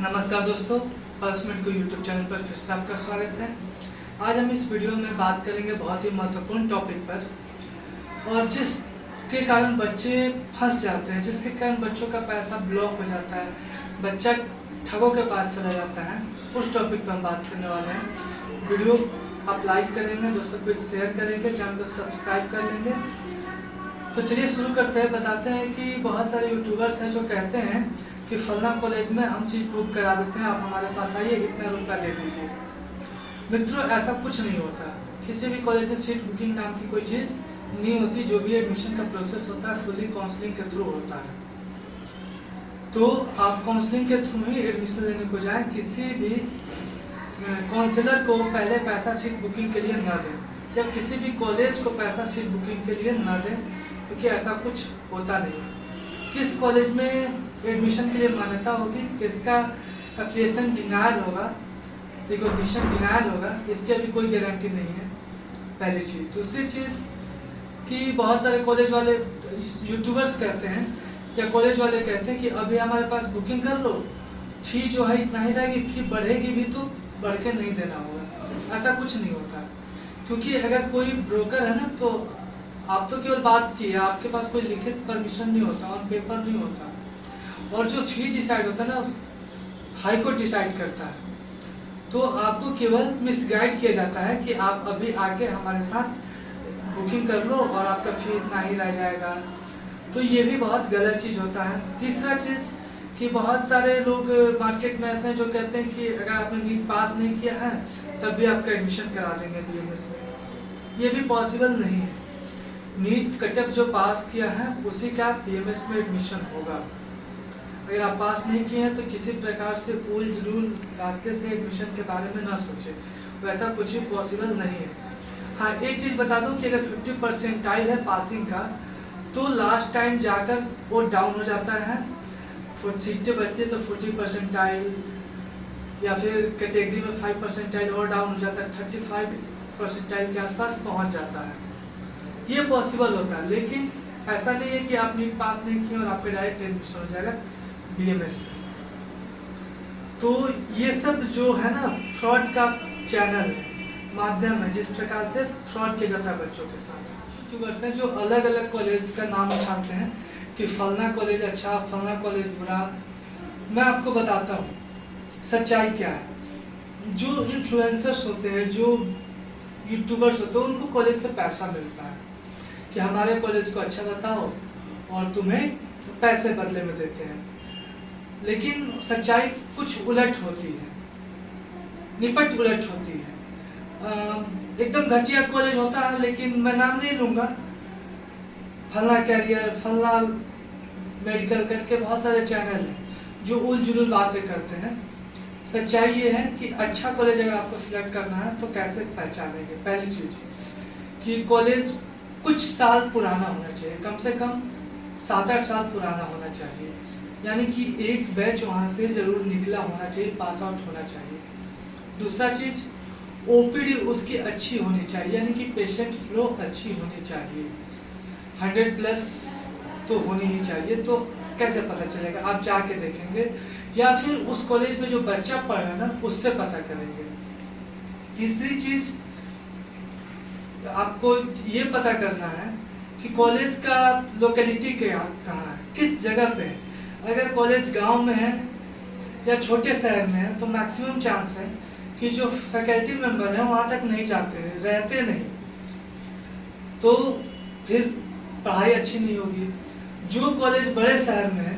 नमस्कार दोस्तों, pulse medico YouTube channel पर फिर से आपका स्वागत है। आज हम इस वीडियो में बात करेंगे बहुत ही महत्वपूर्ण टॉपिक पर, और जिसके कारण बच्चे फंस जाते हैं, जिसके कारण बच्चों का पैसा ब्लॉक हो जाता है, बच्चा ठगों के पास चला जाता है। उस टॉपिक पर हम बात करने वाले हैं। वीडियो आप लाइक करेंगे, दोस्तों को शेयर करेंगे, चैनल को सब्सक्राइब कर लेंगे। तो चलिए शुरू करते हैं। बताते हैं कि बहुत सारे यूट्यूबर्स हैं जो कहते हैं कि फलना कॉलेज में हम सीट बुक करा देते हैं, आप हमारे पास आइए, इतना रुपया दे दीजिए। मित्रों, ऐसा कुछ नहीं होता। किसी भी कॉलेज में सीट बुकिंग नाम की कोई चीज़ नहीं होती। जो भी एडमिशन का प्रोसेस होता है फुली काउंसलिंग के थ्रू होता है। तो आप काउंसलिंग के थ्रू ही एडमिशन लेने को जाएं। किसी भी काउंसलर को पहले पैसा सीट बुकिंग के लिए ना दें, या किसी भी कॉलेज को पैसा सीट बुकिंग के लिए ना दें, क्योंकि ऐसा कुछ होता नहीं। किस कॉलेज में एडमिशन के लिए मान्यता होगी, किसका एफिलिएशन डिनायल होगा, रिकॉग्निशन डिनायल होगा, इसकी अभी कोई गारंटी नहीं है, पहली चीज़। दूसरी चीज़ कि बहुत सारे कॉलेज वाले यूट्यूबर्स कहते हैं या कॉलेज वाले कहते हैं कि अभी हमारे पास बुकिंग कर लो, फी जो है इतना ही रहेगी, फी बढ़ेगी भी तो बढ़ के नहीं देना होगा। ऐसा कुछ नहीं होता, क्योंकि अगर कोई ब्रोकर है ना, तो आप तो केवल बात की है, आपके पास कोई लिखित परमिशन नहीं होता, ऑन पेपर नहीं होता। और जो फी डिसाइड होता है ना, हाई कोर्ट डिसाइड करता है। तो आपको केवल मिसगाइड किया जाता है कि आप अभी आके हमारे साथ बुकिंग कर लो और आपका फी इतना ही रह जाएगा। तो ये भी बहुत गलत चीज़ होता है। तीसरा चीज़ कि बहुत सारे लोग मार्केट में ऐसे हैं जो कहते हैं कि अगर आपने नीट पास नहीं किया है तब भी आपका एडमिशन करा देंगे बीएमएस में। ये भी पॉसिबल नहीं है। नीट कटअप जो पास किया है उसी का बीएमएस में एडमिशन होगा। अगर आप पास नहीं किए हैं तो किसी प्रकार से उल जुलूल रास्ते से एडमिशन के बारे में ना सोचें, वैसा कुछ भी पॉसिबल नहीं है। हाँ, एक चीज़ बता दूं कि अगर 50% है पासिंग का, तो लास्ट टाइम जाकर वो डाउन हो जाता है। सीटें बचती है तो 40% या फिर कैटेगरी में 5% और डाउन हो जाता है, 35% के आसपास पहुँच जाता है। ये पॉसिबल होता है, लेकिन ऐसा नहीं है कि आप नीट पास नहीं किए और आपका डायरेक्ट एडमिशन हो जाएगा बीएमएस में। तो ये सब जो है ना, फ्रॉड का चैनल है, माध्यम है, जिस प्रकार से फ्रॉड किया जाता है बच्चों के साथ। यूट्यूबर्स हैं जो अलग अलग कॉलेज का नाम उठाते हैं कि फलना कॉलेज अच्छा, फलना कॉलेज बुरा। मैं आपको बताता हूँ सच्चाई क्या है। जो इन्फ्लुएंसर्स होते हैं, जो यूट्यूबर्स होते हैं, उनको कॉलेज से पैसा मिलता है कि हमारे कॉलेज को अच्छा बताओ और तुम्हें पैसे बदले में देते हैं। लेकिन सच्चाई कुछ उलट होती है, निपट उलट होती है। एकदम घटिया कॉलेज होता है, लेकिन मैं नाम नहीं लूँगा, फलना कैरियर, फलना मेडिकल करके बहुत सारे चैनल हैं जो उल जुलूल बातें करते हैं। सच्चाई ये है कि अच्छा कॉलेज अगर आपको सिलेक्ट करना है तो कैसे पहचानेंगे। पहली चीज़ कि कॉलेज कुछ साल पुराना होना चाहिए, कम से कम 7-8 साल पुराना होना चाहिए, यानी कि एक बैच वहाँ से ज़रूर निकला होना चाहिए, पास आउट होना चाहिए। दूसरा चीज़, ओपीडी उसकी अच्छी होनी चाहिए, यानी कि पेशेंट फ्लो अच्छी होनी चाहिए, 100+ तो होनी ही चाहिए। तो कैसे पता चलेगा? आप जाके देखेंगे, या फिर उस कॉलेज में जो बच्चा पढ़ रहा है ना, उससे पता करेंगे। तीसरी चीज़, आपको ये पता करना है कि कॉलेज का लोकेलिटी कहाँ है, किस जगह पे है। अगर कॉलेज गांव में है या छोटे शहर में है तो मैक्सिमम चांस है कि जो फैकल्टी मेंबर हैं वहाँ तक नहीं जाते हैं, रहते नहीं, तो फिर पढ़ाई अच्छी नहीं होगी। जो कॉलेज बड़े शहर में है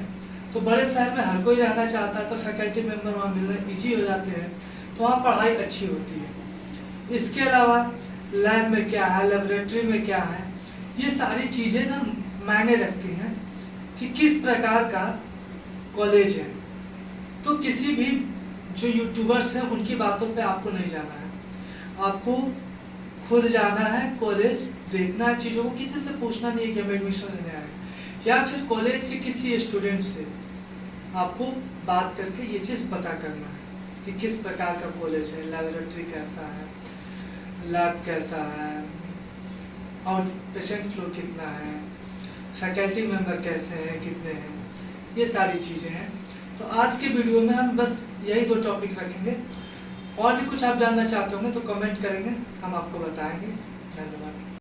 तो बड़े शहर में हर कोई रहना चाहता है, तो फैकल्टी मेंबर वहाँ मिलना ईजी हो जाते हैं, तो वहाँ पढ़ाई अच्छी होती है। इसके अलावा लैब में क्या है, लेबोरेटरी में क्या है, ये सारी चीज़ें ना मायने रखती हैं कि किस प्रकार का कॉलेज है। तो किसी भी जो यूट्यूबर्स हैं उनकी बातों पे आपको नहीं जाना है, आपको खुद जाना है, कॉलेज देखना है, चीज़ों को किसी से पूछना नहीं है कि हम एडमिशन लेने आए, या फिर कॉलेज के किसी स्टूडेंट से आपको बात करके ये चीज़ पता करना है कि किस प्रकार का कॉलेज है, लेबोरेटरी कैसा है, लैब कैसा है, आउट पेशेंट फ्लो कितना है, फैकल्टी मेंबर कैसे हैं, कितने हैं, ये सारी चीज़ें हैं। तो आज के वीडियो में हम बस यही 2 टॉपिक रखेंगे। और भी कुछ आप जानना चाहते होंगे तो कमेंट करेंगे, हम आपको बताएंगे। धन्यवाद।